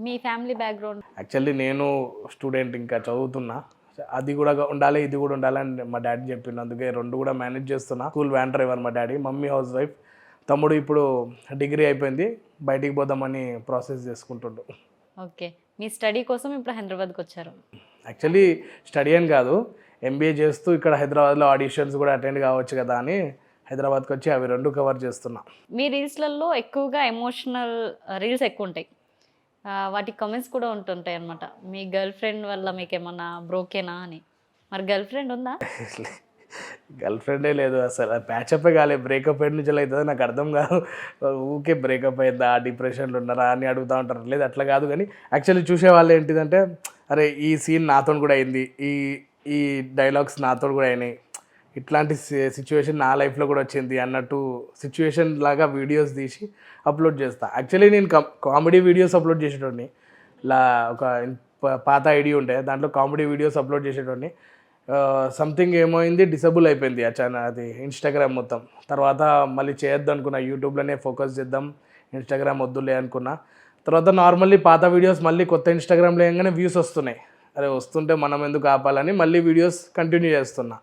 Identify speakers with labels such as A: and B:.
A: మీ family background?
B: Actually నేను student, ఇంకా చదువుతున్నా. అది కూడా ఉండాలి, ఇది కూడా ఉండాలని మా డాడీ చెప్పిండు. అందుకే రెండు కూడా మేనేజ్ చేస్తున్నా. స్కూల్ వ్యాన్ డ్రైవర్ మా డాడీ, మమ్మీ హౌస్ వైఫ్. తమ్ముడు ఇప్పుడు డిగ్రీ అయిపోయింది, బయటికి పోదామని ప్రాసెస్ చేసుకుంటుండు.
A: ఓకే. మీ స్టడీ కోసం ఇప్పుడు హైదరాబాద్కి వచ్చారు?
B: యాక్చువల్లీ స్టడీ అని కాదు, ఎంబీఏ చేస్తూ ఇక్కడ హైదరాబాద్లో ఆడిషన్స్ కూడా అటెండ్ కావచ్చు కదా అని హైదరాబాద్కి వచ్చి అవి రెండు కవర్ చేస్తున్నా.
A: మీ రీల్స్లలో ఎక్కువగా ఎమోషనల్ రీల్స్ ఎక్కువ ఉంటాయి, వాటి కమెంట్స్ కూడా ఉంటుంటాయి అనమాట. మీ గర్ల్ ఫ్రెండ్ వల్ల మీకు ఏమన్నా బ్రోకేనా అని. మరి గర్ల్ ఫ్రెండ్ ఉందా?
B: గర్ల్ ఫ్రెండే లేదు అసలు, ప్యాచప్ కాలే. బ్రేకప్ ఎన్ని నుంచి అవుతుందో నాకు అర్థం కాదు. ఊకే బ్రేకప్ అయిందా, డిప్రెషన్లో ఉన్నారా అని అడుగుతూ ఉంటారు. లేదు అట్లా కాదు, కానీ యాక్చువల్లీ చూసే వాళ్ళు ఏంటిదంటే, అరే ఈ సీన్ నాతో కూడా అయింది, ఈ ఈ డైలాగ్స్ నాతో కూడా అయినాయి, ఇట్లాంటి సిచ్యువేషన్ నా లైఫ్లో కూడా వచ్చింది అన్నట్టు సిచ్యువేషన్ లాగా వీడియోస్ తీసి అప్లోడ్ చేస్తా. యాక్చువల్లీ నేను కామెడీ వీడియోస్ అప్లోడ్ చేసేటోడిని. ఒక పాత ఐడి ఉంటే దాంట్లో కామెడీ వీడియోస్ అప్లోడ్ చేసేటోడిని. సంథింగ్ ఏమైంది, డిసేబుల్ అయిపోయింది అది ఇన్స్టాగ్రామ్ మొత్తం. తర్వాత మళ్ళీ చేయొద్దు అనుకున్నా, యూట్యూబ్లోనే ఫోకస్ చేద్దాం, ఇన్స్టాగ్రామ్ వద్దులే అనుకున్నా. తర్వాత నార్మల్లీ పాత వీడియోస్ మళ్ళీ కొత్త ఇన్స్టాగ్రామ్లో వేయగానే వ్యూస్ వస్తున్నాయి. అరే వస్తుంటే మనం ఎందుకు ఆపాలని మళ్ళీ వీడియోస్ కంటిన్యూ చేస్తున్నా.